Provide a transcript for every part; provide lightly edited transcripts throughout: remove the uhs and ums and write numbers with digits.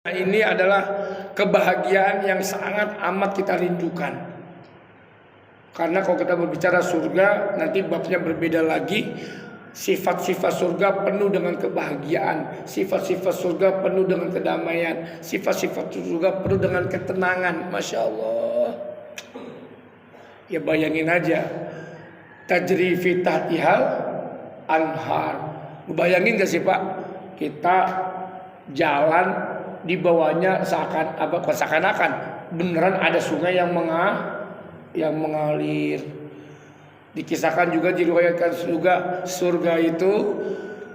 Ini adalah kebahagiaan yang sangat amat kita rindukan. Karena kalau kita berbicara surga, nanti babnya berbeda lagi. Sifat-sifat surga penuh dengan kebahagiaan, sifat-sifat surga penuh dengan kedamaian, sifat-sifat surga penuh dengan ketenangan. Masya Allah. Ya bayangin aja, tajri fi tahtihal anhar. Bayangin gak sih Pak, kita jalan di bawahnya seakan-akan beneran ada sungai yang mengalir. Dikisahkan juga, diriwayatkan juga surga itu,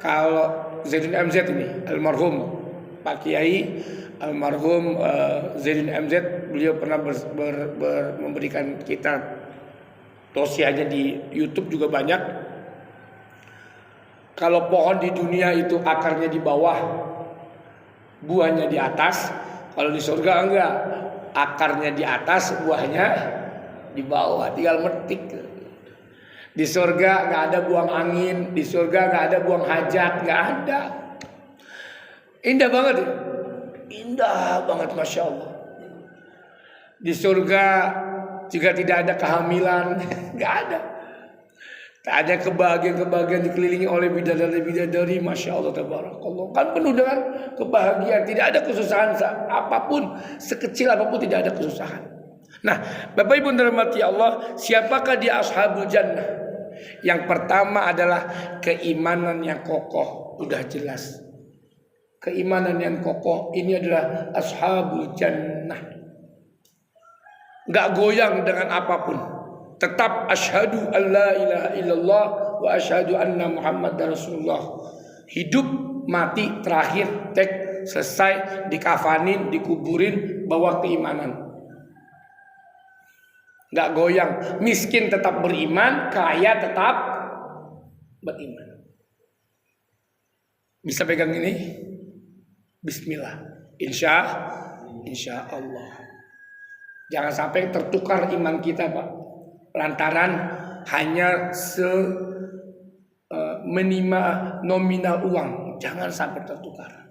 kalau Zainuddin MZ ini almarhum Pak Kiai almarhum Zainuddin MZ, beliau pernah memberikan kita tausiahnya di YouTube juga banyak. Kalau pohon di dunia itu akarnya di bawah, buahnya di atas. Kalau di surga enggak, akarnya di atas, buahnya di bawah, tinggal metik. Di surga enggak ada buang angin, di surga enggak ada buang hajat, enggak ada. Indah banget ya? Indah banget, Masya Allah. Di surga juga tidak ada kehamilan, enggak ada. Tak ada kebahagiaan-kebahagiaan dikelilingi oleh bidadari-bidadari, Masya Allah, tabarakallah. Kan penuh dengan kebahagiaan, tidak ada kesusahan apapun, sekecil apapun tidak ada kesusahan. Nah, Bapak Ibu dirahmati Allah, siapakah dia ashabul jannah? Yang pertama adalah keimanan yang kokoh, udah jelas. Keimanan yang kokoh ini adalah ashabul jannah. Gak goyang dengan apapun. Tetap asyhadu alla ilaha illallah wa asyhadu anna muhammadar rasulullah. Hidup, mati, terakhir, tek, selesai, dikafanin, dikuburin, bawa keimanan. Gak goyang. Miskin tetap beriman, kaya tetap beriman. Bisa pegang ini? Bismillah. Insya Allah. Jangan sampai tertukar iman kita, Pak, lantaran hanya menima nominal uang. Jangan sampai tertukar.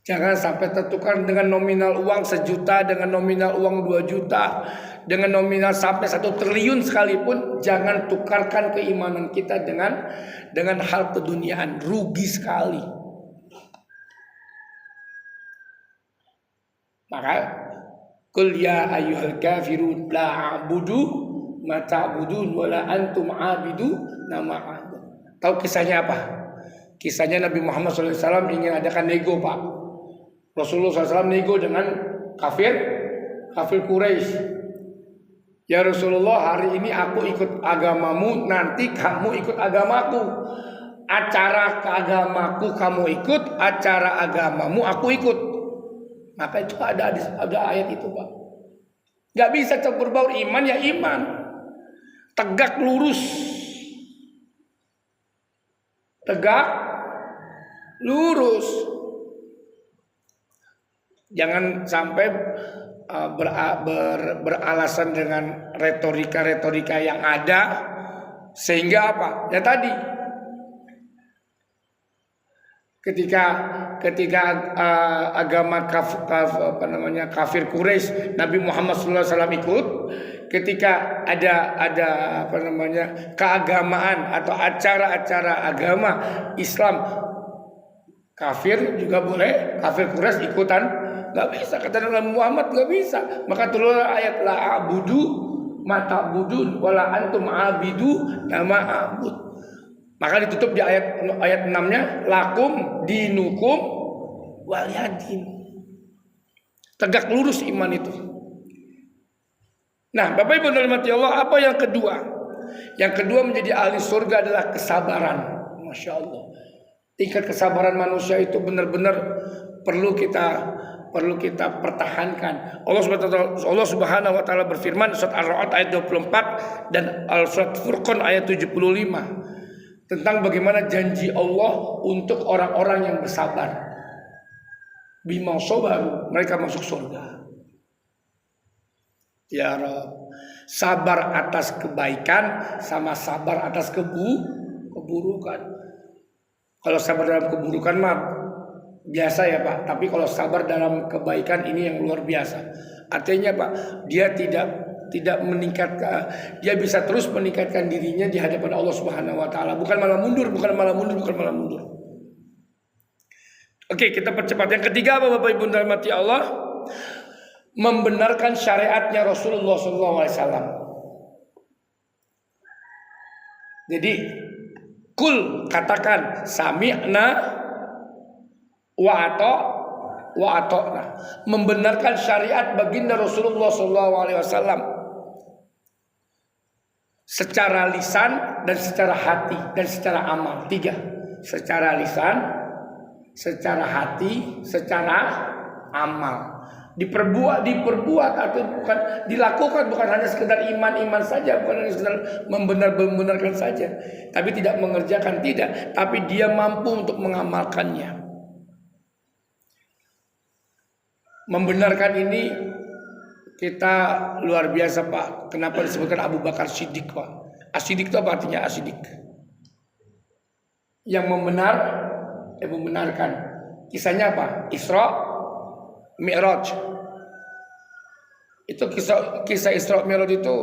Jangan sampai tertukar dengan nominal uang 1 juta, dengan nominal uang 2 juta, dengan nominal sampai 1 triliun sekalipun. Jangan tukarkan keimanan kita dengan hal keduniaan. Rugi sekali. Maka qul ya ayyuhal kafirun la a'budu ma ta'budun wa la antum 'abidu nama a'bud. Tahu kisahnya apa? Kisahnya Nabi Muhammad SAW ingin adakan nego, Pak. Rasulullah SAW nego dengan kafir Quraisy. Ya Rasulullah, hari ini aku ikut agamamu, nanti kamu ikut agamaku. Acara keagamaku kamu ikut, acara agamamu aku ikut. Maka itu ada ayat itu, Pak. Gak bisa campur baur, iman ya iman. Tegak lurus. Tegak lurus. Jangan sampai beralasan dengan retorika-retorika yang ada, sehingga apa? Ya tadi, ketika agama kafir Quraisy, Nabi Muhammad SAW ikut. Ketika ada keagamaan atau acara-acara agama Islam, kafir juga boleh, kafir Quraisy ikutan. Gak bisa, kata Nabi Muhammad, gak bisa. Maka turunlah ayat la a'budu ma ta'budun wala antum abidu nama a'bud. Maka ditutup di ayat 6-nya, lakum dinukum waliyadin. Tegak lurus iman itu. Nah, Bapak Ibu dirahmati Allah, apa yang kedua? Yang kedua menjadi ahli surga adalah kesabaran. Masya Allah. Tingkat kesabaran manusia itu benar-benar perlu kita pertahankan. Allah Subhanahu wa taala berfirman surat Ar-Ra'd ayat 24 dan surat Furqan ayat 75 tentang bagaimana janji Allah untuk orang-orang yang bersabar. Bima sabaru, mereka masuk surga. Ya Rabb, sabar atas kebaikan sama sabar atas keburukan. Kalau sabar dalam keburukan mah biasa ya Pak, tapi kalau sabar dalam kebaikan ini yang luar biasa. Artinya Pak, dia tidak meningkatkan, dia bisa terus meningkatkan dirinya di hadapan Allah Subhanahu wa taala, bukan malah mundur. Oke, kita percepat. Yang ketiga apa Bapak Ibu rahmati Allah? Membenarkan syariatnya Rasulullah SAW. Jadi katakan sami'na wa ata'na, membenarkan syariat baginda Rasulullah SAW secara lisan dan secara hati dan secara amal. 3, secara lisan, secara hati, secara amal. Diperbuat atau bukan dilakukan, bukan hanya sekedar iman saja, bukan hanya sekedar membenarkan saja, tapi tidak mengerjakan, tidak, tapi dia mampu untuk mengamalkannya. Membenarkan ini kita luar biasa Pak. Kenapa disebutkan Abu Bakar Siddiq Pak? As-Siddiq itu apa artinya as-Siddiq? Yang membenarkan. Kisahnya apa? Isra Mi'raj. Itu kisah Isra Mi'raj itu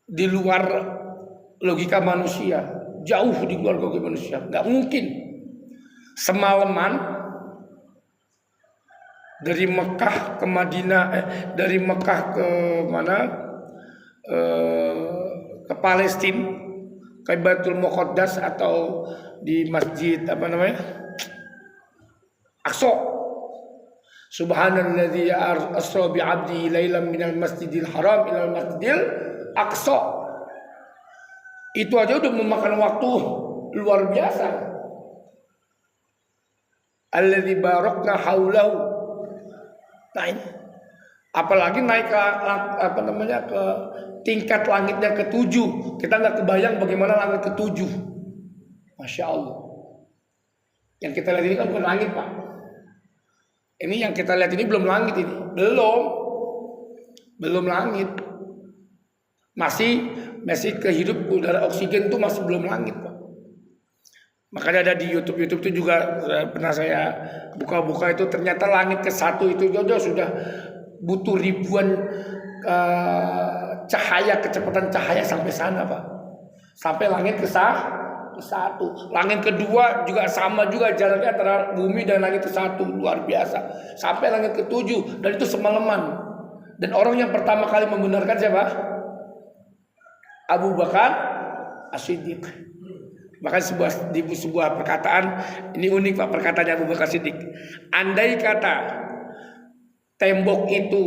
di luar logika manusia, jauh di luar logika manusia. Nggak mungkin semalaman dari Mekah ke Madinah, dari Mekah ke mana? Ke Palestina, ke Baitul Muqaddas atau di masjid apa namanya? Aqsa. Subhanalladzi asra bi 'abdihi lailan minal masjidil haram ilal masjidil aqsa. Itu aja udah memakan waktu luar biasa. Alladzi barakna haulahu. Nah ini. Apalagi naik ke ke tingkat langitnya ke-7. Kita nggak kebayang bagaimana langit ke-7. Masya Allah. Yang kita lihat ini kan bukan langit Pak. Ini yang kita lihat ini belum langit ini. Belum langit. Masih kehidup udara oksigen itu masih belum langit Pak. Makanya ada di YouTube itu juga pernah saya buka-buka itu, ternyata langit ke-1 itu sudah butuh ribuan kecepatan cahaya sampai sana Pak. Sampai langit ke-1. Langit kedua juga sama juga jaraknya antara bumi dan langit ke-1, luar biasa. Sampai langit ke-7 dan itu semalaman. Dan orang yang pertama kali membenarkan siapa? Abu Bakar As-Siddiq. Bahkan di sebuah perkataan, ini unik Pak perkataannya Abu Bakar Siddiq. Andai kata tembok itu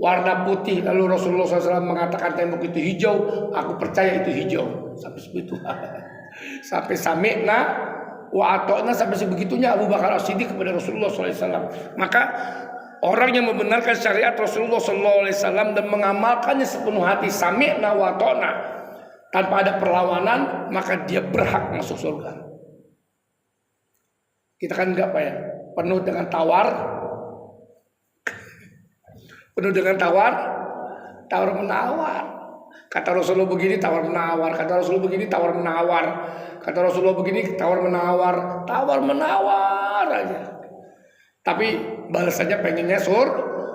warna putih lalu Rasulullah SAW mengatakan tembok itu hijau, aku percaya itu hijau. Sampai segitu. Sampai sami'na wa ata'na, sampai sebegitunya Abu Bakar As-Siddiq kepada Rasulullah SAW. Maka orang yang membenarkan syariat Rasulullah SAW dan mengamalkannya sepenuh hati, sami'na wa ata'na, tanpa ada perlawanan, maka dia berhak masuk surga. Kita kan enggak Pak ya, penuh dengan tawar menawar. Kata Rasulullah begini, tawar menawar. Kata Rasulullah begini, tawar menawar. Kata Rasulullah begini, tawar menawar. Tawar menawar aja. Tapi balasannya pengennya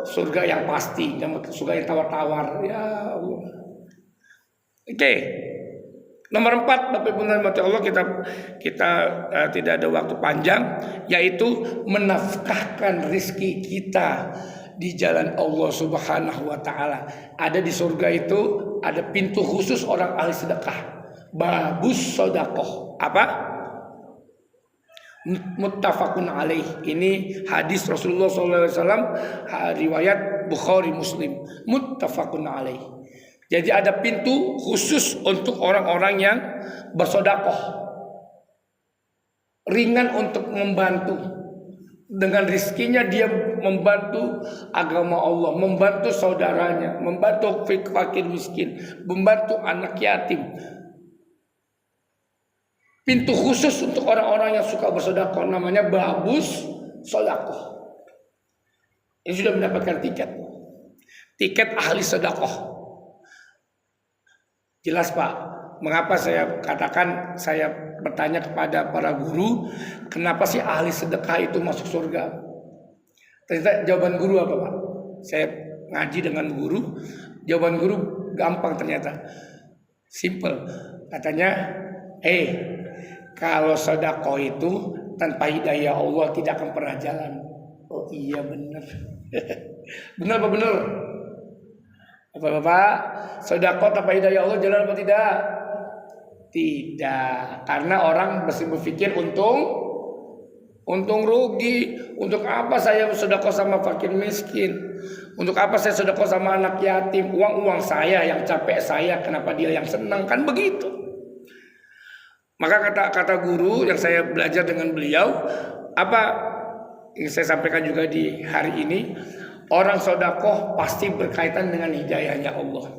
surga yang pasti, surga yang tawar-tawar. Ya Allah. Oke. Nomor 4, Bapak Ibu rahmati Allah, kita tidak ada waktu panjang, yaitu menafkahkan rizki kita di jalan Allah Subhanahu wa taala. Ada di surga itu ada pintu khusus orang ahli sedekah. Babus sedekah. Apa? Muttafaqun alaih. Ini hadis Rasulullah SAW, riwayat Bukhari Muslim. Muttafaqun alaih. Jadi ada pintu khusus untuk orang-orang yang bersedekah. Ringan untuk membantu. Dengan rizkinya dia membantu agama Allah, membantu saudaranya, membantu fakir miskin, membantu anak yatim. Pintu khusus untuk orang-orang yang suka bersedekah, namanya babus sedekah. Ini sudah mendapatkan tiket ahli sedekah. Jelas Pak, mengapa saya katakan saya bertanya kepada para guru, kenapa sih ahli sedekah itu masuk surga? Ternyata jawaban guru apa, Pak? Saya ngaji dengan guru, jawaban guru gampang ternyata. Simple. Katanya, kalau sedekah itu tanpa hidayah Allah tidak akan pernah jalan. Oh iya benar. Benar apa benar? Bapak-bapak, sedekah tanpa hidayah Allah jalan apa tidak? Tidak. Karena orang mesti berpikir untung rugi. Untuk apa saya sedekah sama fakir miskin? Untuk apa saya sedekah sama anak yatim? Uang saya yang capek saya, kenapa dia yang senang? Kan begitu. Maka kata guru yang saya belajar dengan beliau, apa yang saya sampaikan juga di hari ini, orang sedekah pasti berkaitan dengan hidayahnya Allah.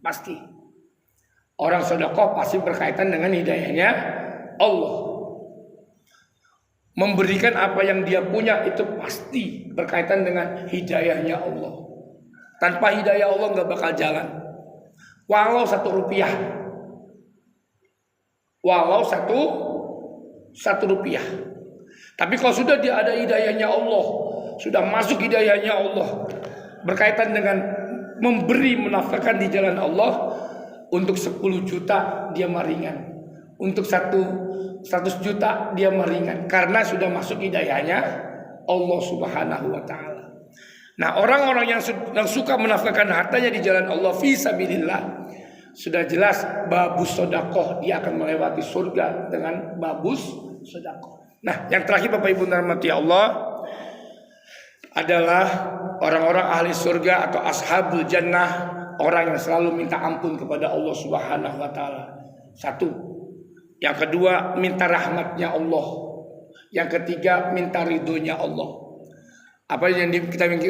Pasti. Orang sedekah pasti berkaitan dengan hidayahnya Allah. Memberikan apa yang dia punya itu pasti berkaitan dengan hidayahnya Allah. Tanpa hidayah Allah nggak bakal jalan. Walau 1 rupiah. Walau satu rupiah. Tapi kalau sudah dia ada hidayahnya Allah, sudah masuk hidayahnya Allah, berkaitan dengan memberi menafkahkan di jalan Allah, untuk 10 juta dia meringan, untuk 100 juta dia meringan, karena sudah masuk hidayahnya Allah Subhanahu wa taala. Nah, orang-orang yang suka menafkahkan hartanya di jalan Allah fi sabilillah, sudah jelas babus sedekah, dia akan melewati surga dengan babus sedekah. Nah, yang terakhir Bapak Ibu rahmati Allah adalah orang-orang ahli surga atau ashabul jannah, orang yang selalu minta ampun kepada Allah Subhanahu wa taala. 1. Yang kedua, minta rahmatnya Allah. Yang ketiga, minta ridhonya Allah. Apa yang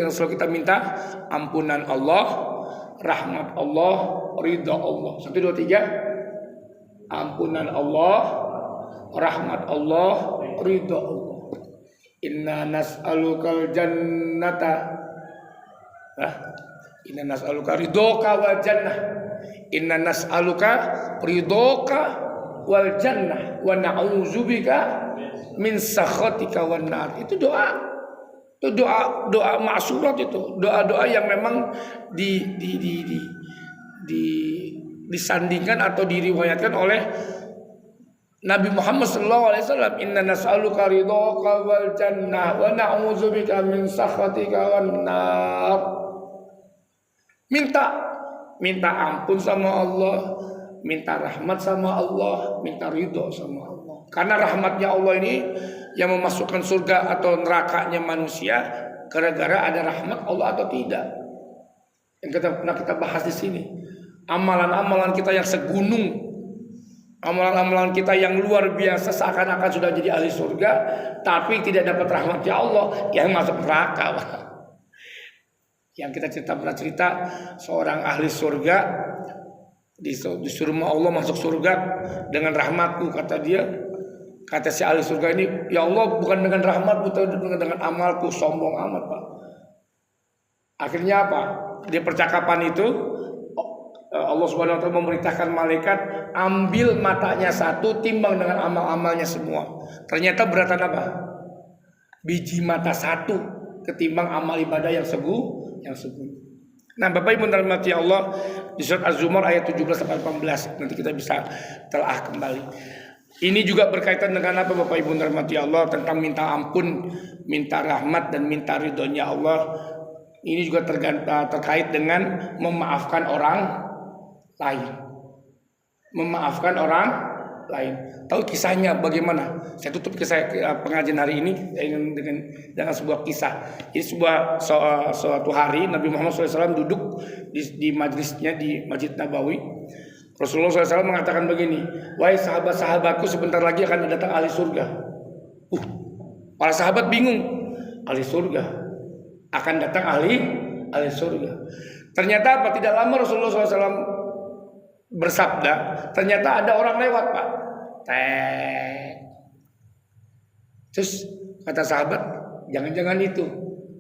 selalu kita minta? Ampunan Allah, rahmat Allah, ridho Allah. 1, 2, 3. Ampunan Allah, rahmat Allah, ridho Allah. Inna nas'alukal jannata. Inna nas'aluka ridhoka wal jannah. Inna nas'aluka ridhoka wal jannah wa na'udzubika min sakhatika wan nar. Itu doa. Itu doa ma'surat itu. Doa-doa yang memang disandingkan atau diriwayatkan oleh Nabi Muhammad SAW. Inna nas'aluka ridhoka wal jannah wa na'udzubika min sakhatika wan nar. Minta ampun sama Allah, minta rahmat sama Allah, minta ridho sama Allah. Karena rahmatnya Allah ini yang memasukkan surga atau nerakanya manusia gara-gara ada rahmat Allah atau tidak. Yang kita bahas di sini, amalan-amalan kita yang segunung, amalan-amalan kita yang luar biasa seakan-akan sudah jadi ahli surga, tapi tidak dapat rahmatnya Allah, yang masuk neraka. Yang kita pernah cerita seorang ahli surga disuruh Allah masuk surga dengan rahmatku, kata si ahli surga ini, ya Allah bukan dengan rahmatku tapi dengan amalku. Sombong amat, Pak. Akhirnya apa? Di percakapan itu Allah Subhanahu wa taala memerintahkan malaikat, ambil matanya 1, timbang dengan amal-amalnya semua. Ternyata beratan apa? Biji mata 1 ketimbang amal ibadah yang seguh. Nah, Bapak Ibu rahmati Allah, di surat Az-Zumar ayat 17-18 nanti kita bisa telah kembali. Ini juga berkaitan dengan apa Bapak Ibu rahmati Allah, tentang minta ampun, minta rahmat dan minta ridhonya Allah. Ini juga terkait dengan memaafkan orang lain. Memaafkan orang lain. Tahu kisahnya bagaimana? Saya tutup kisah pengajian hari ini dengan sebuah kisah. Ini suatu hari Nabi Muhammad SAW duduk di majlisnya di Masjid Nabawi. Rasulullah SAW mengatakan begini, wahai sahabat-sahabatku, sebentar lagi akan datang ahli surga. Para sahabat bingung, ahli surga akan datang ahli surga. Ternyata apa? Tidak lama Rasulullah SAW bersabda, ternyata ada orang lewat, Pak. Terus kata sahabat, jangan-jangan itu.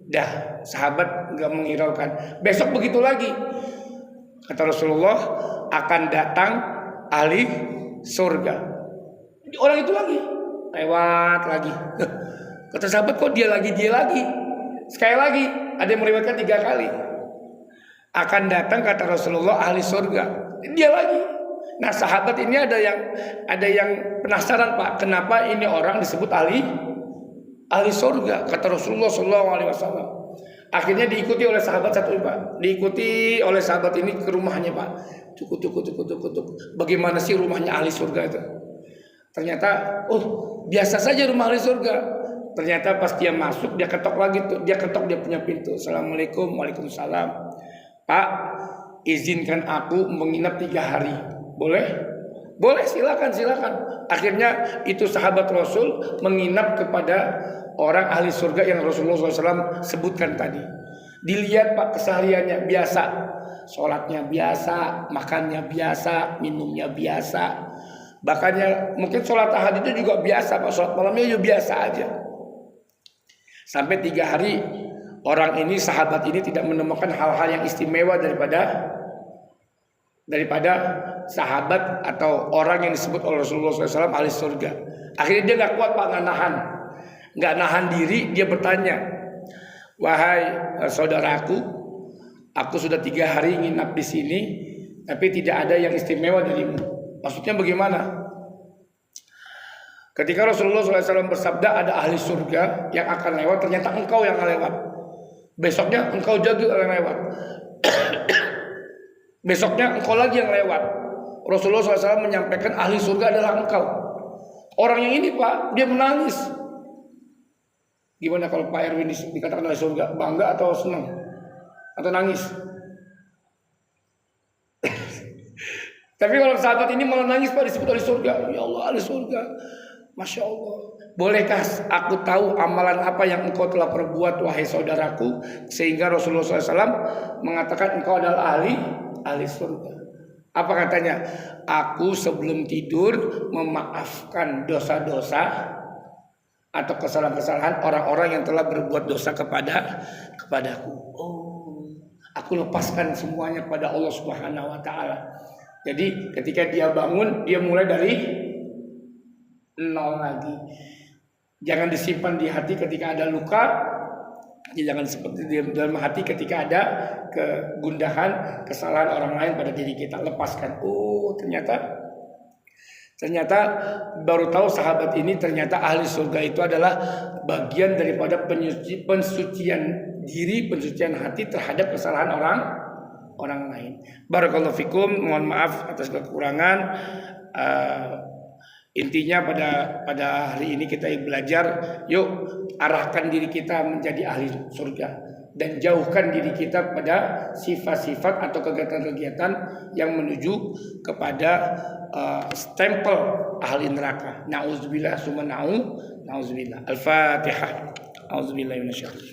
Dah, sahabat nggak menghiraukan. Besok begitu lagi. Kata Rasulullah, akan datang ahli surga. Orang itu lagi lewat lagi. Kata sahabat, kok dia lagi. Sekali lagi ada yang meriwayatkan 3 kali. Akan datang kata Rasulullah ahli surga. Dia lagi. Nah sahabat ini ada yang penasaran, Pak, kenapa ini orang disebut ahli surga? Kata Rasulullah SAW. Akhirnya diikuti oleh sahabat satu, Pak. Diikuti oleh sahabat ini ke rumahnya, Pak. Cukut. Bagaimana sih rumahnya ahli surga itu? Ternyata, biasa saja rumah ahli surga. Ternyata pas dia masuk, dia ketok lagi tuh. Dia ketok dia punya pintu. Assalamualaikum, waalaikumsalam. Pak, izinkan aku menginap 3 hari. Boleh? Boleh, silakan. Akhirnya itu sahabat Rasul menginap kepada orang ahli surga yang Rasulullah SAW sebutkan tadi. Dilihat, Pak, kesehariannya biasa. Sholatnya biasa, makannya biasa, minumnya biasa. Bahkan mungkin sholat tahajud itu juga biasa, Pak. Sholat malamnya juga biasa aja. Sampai 3 hari orang ini, sahabat ini tidak menemukan hal-hal yang istimewa daripada sahabat atau orang yang disebut oleh Rasulullah SAW ahli surga. Akhirnya dia nggak kuat, Pak, nggak nahan diri. Dia bertanya, wahai saudaraku, aku sudah 3 hari nginap di sini, tapi tidak ada yang istimewa darimu. Maksudnya bagaimana? Ketika Rasulullah SAW bersabda ada ahli surga yang akan lewat, ternyata engkau yang lewat. Besoknya engkau juga yang lewat. Besoknya engkau lagi yang lewat. Rasulullah SAW menyampaikan ahli surga adalah engkau. Orang yang ini, Pak, dia menangis. Gimana kalau Pak Erwin dikatakan ahli surga? Bangga atau senang? Atau nangis? Tapi kalau sahabat ini malah nangis, Pak, disebut ahli surga. Ya Allah, ahli surga. Masya Allah. Bolehkah aku tahu amalan apa yang engkau telah perbuat, wahai saudaraku, sehingga Rasulullah SAW mengatakan engkau adalah ahli surga? Apa katanya? Aku sebelum tidur memaafkan dosa-dosa atau kesalahan-kesalahan orang-orang yang telah berbuat dosa kepadaku. Aku lepaskan semuanya kepada Allah Subhanahu wa Ta'ala. Jadi ketika dia bangun, dia mulai dari 0 lagi. Jangan disimpan di hati ketika ada luka. Jangan seperti di dalam hati ketika ada kegundahan, kesalahan orang lain pada diri kita. Lepaskan. Ternyata baru tahu sahabat ini ternyata ahli surga itu adalah bagian daripada pensucian diri, pensucian hati terhadap kesalahan orang lain. Barakallahu fikum. Mohon maaf atas kekurangan. Intinya pada hari ini kita belajar, yuk arahkan diri kita menjadi ahli surga dan jauhkan diri kita pada sifat-sifat atau kegiatan-kegiatan yang menuju kepada stempel ahli neraka. Nauzubillah summa na'udzubillah. Al-Fatihah. Auzubillahi minasyaitonir